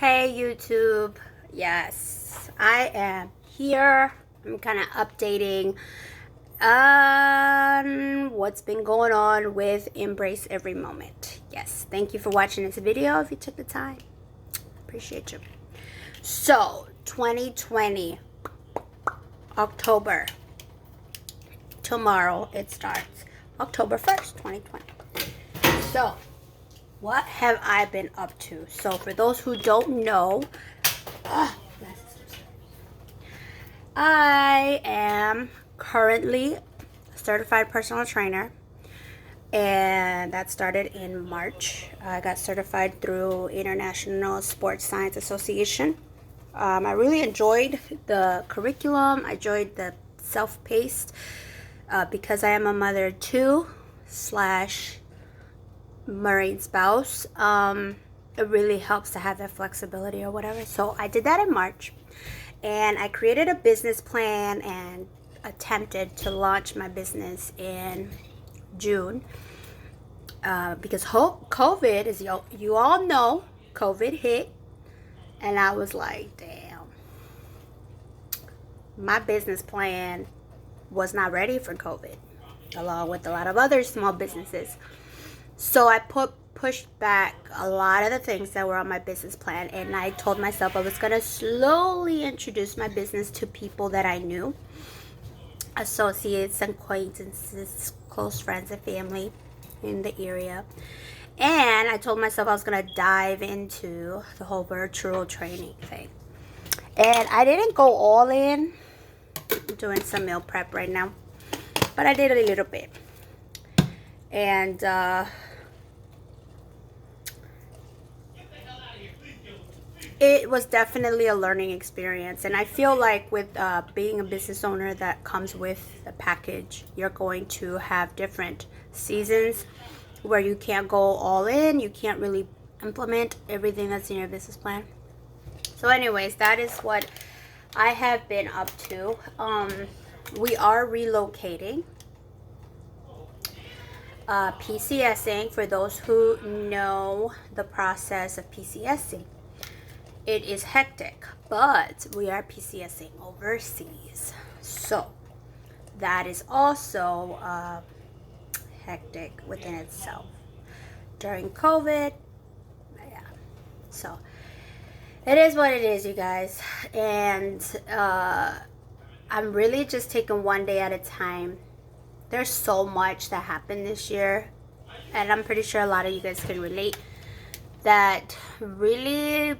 Hey YouTube, yes, I am here. I'm kind of updating on what's been going on with Embrace Every Moment. Yes, thank you for watching this video if you took the time. Appreciate you. So, 2020, October. Tomorrow it starts. October 1st, 2020. So, what have I been up to? So for those who don't know, I am currently a certified personal trainer, and that started in March. I got certified through International Sports Science Association. I really enjoyed the curriculum. I enjoyed the self-paced because I am a mother too slash Marine spouse. It really helps to have that flexibility or whatever. So I did that in March, and I created a business plan and attempted to launch my business in June because COVID, as you all know, COVID hit, and I was like, damn, my business plan was not ready for COVID, along with a lot of other small businesses. So I pushed back a lot of the things that were on my business plan, and I told myself I was going to slowly introduce my business to people that I knew, associates, acquaintances, close friends and family in the area. And I told myself I was going to dive into the whole virtual training thing. And I didn't go all in. I'm doing some meal prep right now, but I did a little bit. And it was definitely a learning experience, and I feel like with being a business owner, that comes with the package. You're going to have different seasons where you can't go all in, you can't really implement everything that's in your business plan. So anyways, that is what I have been up to. We are relocating. PCSing, for those who know the process of PCSing, it is hectic, but we are PCSing overseas, so that is also hectic within itself during COVID. Yeah, so it is what it is, you guys, and I'm really just taking one day at a time. There's so much that happened this year, and I'm pretty sure a lot of you guys can relate, that really,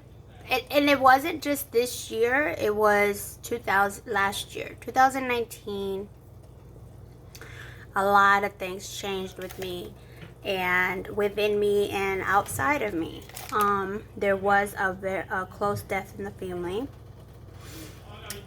and it wasn't just this year, it was last year, 2019. A lot of things changed with me, and within me and outside of me. There was a close death in the family,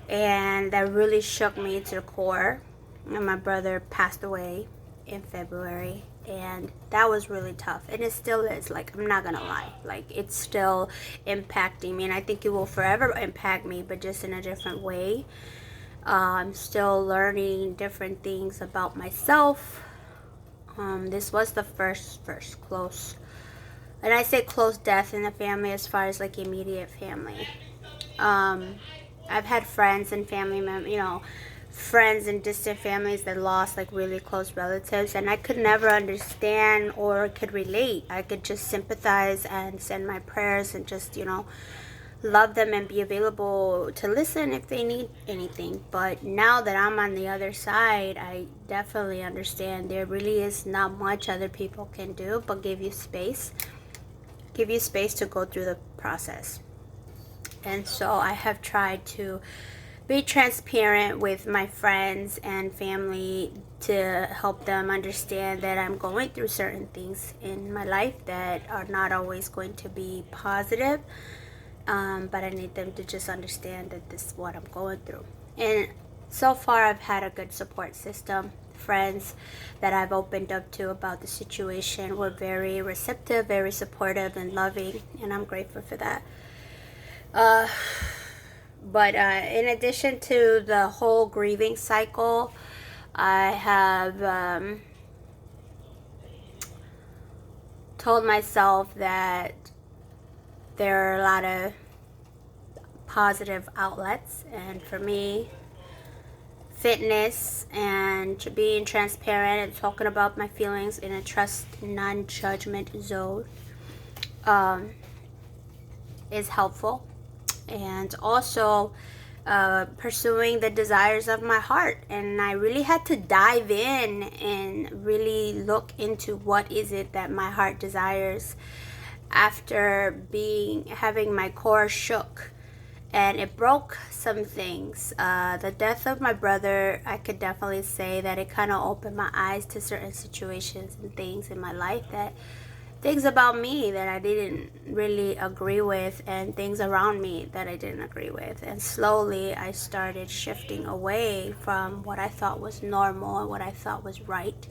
and that really shook me to the core. And my brother passed away in February, and that was really tough, and it still is. Like, I'm not gonna lie, like, it's still impacting me, and I think it will forever impact me, but just in a different way. I'm still learning different things about myself. This was the first close, and I say close death in the family as far as like immediate family. I've had friends and family members, friends and distant families that lost like really close relatives, and I could never understand or could relate. I could just sympathize and send my prayers and just love them and be available to listen if they need anything. But now that I'm on the other side, I definitely understand there really is not much other people can do but give you space to go through the process. And so I have tried to be transparent with my friends and family to help them understand that I'm going through certain things in my life that are not always going to be positive, but I need them to just understand that this is what I'm going through. And so far I've had a good support system. Friends that I've opened up to about the situation were very receptive, very supportive and loving, and I'm grateful for that. But in addition to the whole grieving cycle, I have told myself that there are a lot of positive outlets. And for me, fitness and being transparent and talking about my feelings in a trust, non-judgment zone is helpful. And also pursuing the desires of my heart. And I really had to dive in and really look into what is it that my heart desires after having my core shook. And it broke some things. The death of my brother, I could definitely say that it kind of opened my eyes to certain situations and things in my life, things about me that I didn't really agree with, and things around me that I didn't agree with. And slowly I started shifting away from what I thought was normal and what I thought was right.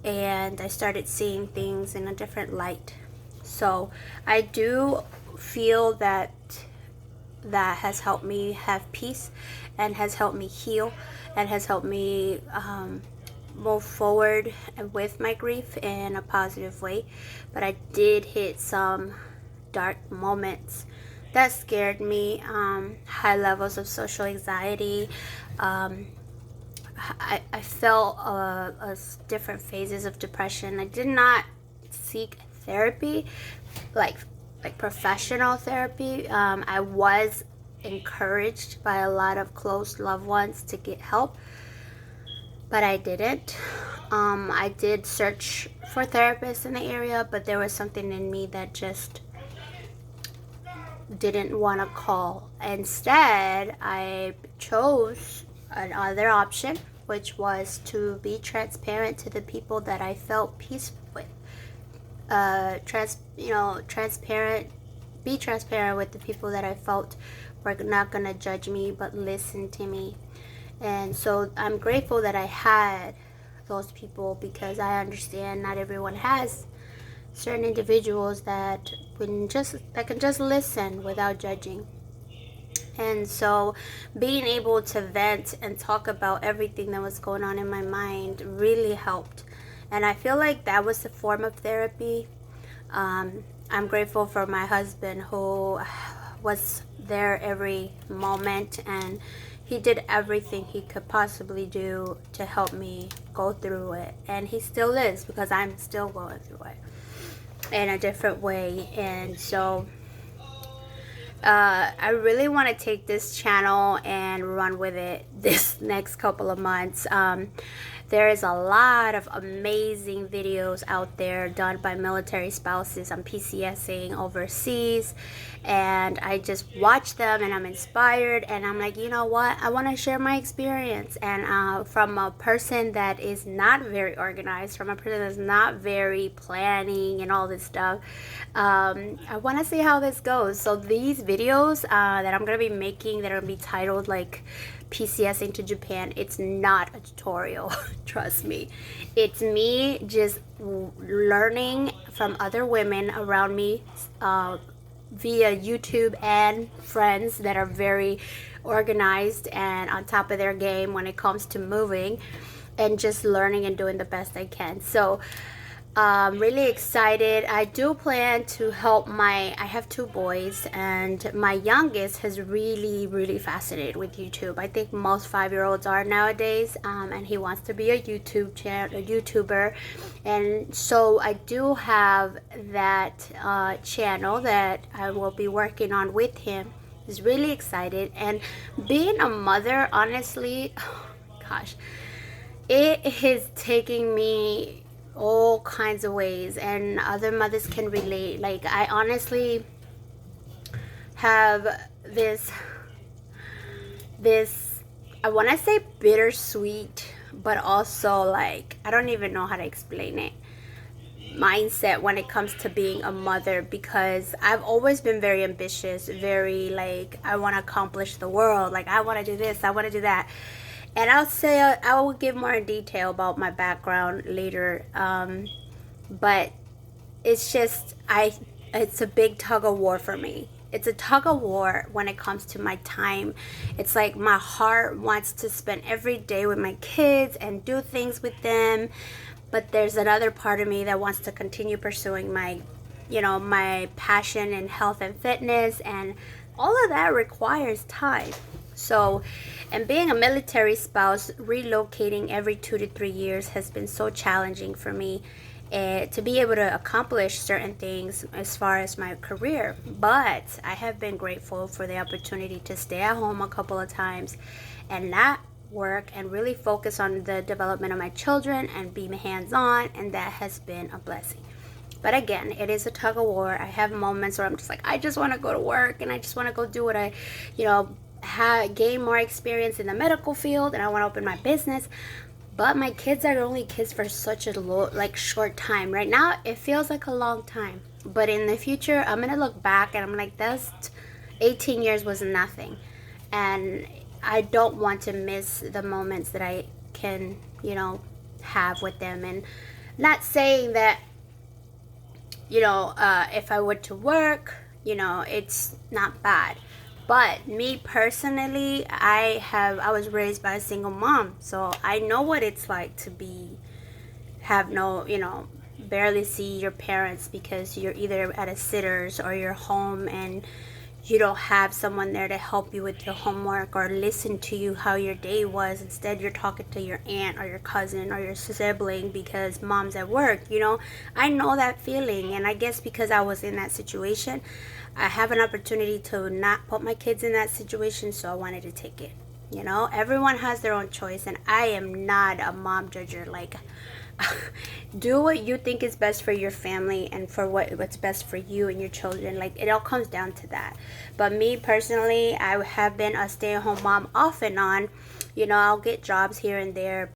And I started seeing things in a different light. So I do feel that has helped me have peace, and has helped me heal, and has helped me move forward with my grief in a positive way. But I did hit some dark moments that scared me, high levels of social anxiety. I felt different phases of depression. I did not seek therapy, like professional therapy. I was encouraged by a lot of close loved ones to get help, but I didn't. I did search for therapists in the area, but there was something in me that just didn't want to call. Instead, I chose another option, which was to be transparent to the people that I felt peace with. Be transparent with the people that I felt were not gonna judge me but listen to me. And so I'm grateful that I had those people, because I understand not everyone has certain individuals that can just listen without judging. And so being able to vent and talk about everything that was going on in my mind really helped. And I feel like that was a form of therapy. I'm grateful for my husband, who was there every moment, and he did everything he could possibly do to help me go through it. And he still is, because I'm still going through it in a different way. And so I really want to take this channel and run with it this next couple of months. There is a lot of amazing videos out there done by military spouses on PCSing overseas, and I just watch them and I'm inspired, and I'm like, you know what, I want to share my experience. And from a person that is not very organized, from a person that's not very planning and all this stuff, I want to see how this goes. So these videos that I'm going to be making, that are going to be titled like PCSing to Japan, it's not a tutorial. Trust me, it's me just learning from other women around me via YouTube, and friends that are very organized and on top of their game when it comes to moving, and just learning and doing the best I can. So I'm really excited. I do plan to help I have 2 boys, and my youngest has really fascinated with YouTube. I think most 5-year-olds are nowadays, and he wants to be a YouTuber. And so I do have that channel that I will be working on with him. He's really excited. And being a mother, honestly, oh my gosh, it is taking me all kinds of ways, and other mothers can relate. Like, I honestly have this I want to say bittersweet, but also, like, I don't even know how to explain it, mindset when it comes to being a mother, because I've always been very ambitious, very like, I want to accomplish the world, like I want to do this, I want to do that. And I will give more detail about my background later, but it's just, it's a big tug of war for me. It's a tug of war when it comes to my time. It's like my heart wants to spend every day with my kids and do things with them, but there's another part of me that wants to continue pursuing my my passion in health and fitness, and all of that requires time. So, and being a military spouse, relocating every 2 to 3 years has been so challenging for me, to be able to accomplish certain things as far as my career. But I have been grateful for the opportunity to stay at home a couple of times and not work and really focus on the development of my children and be hands-on, and that has been a blessing. But again, it is a tug of war. I have moments where I'm just like, I just want to go to work and I just want to go do what I, gain more experience in the medical field, and I want to open my business. But my kids are only kids for such a short time. Right now, it feels like a long time. But in the future, I'm going to look back and I'm like, that's 18 years was nothing. And I don't want to miss the moments that I can, have with them. And not saying that, if I were to work, it's not bad. But me personally, I was raised by a single mom, so I know what it's like to have no, barely see your parents because you're either at a sitter's or you're home and you don't have someone there to help you with your homework or listen to you how your day was. Instead, you're talking to your aunt or your cousin or your sibling because mom's at work. I know that feeling, and I guess because I was in that situation, I have an opportunity to not put my kids in that situation, so I wanted to take it. Everyone has their own choice, and I am not a mom judger. Like, do what you think is best for your family and for what's best for you and your children. Like, it all comes down to that. But me personally, I have been a stay-at-home mom off and on. I'll get jobs here and there,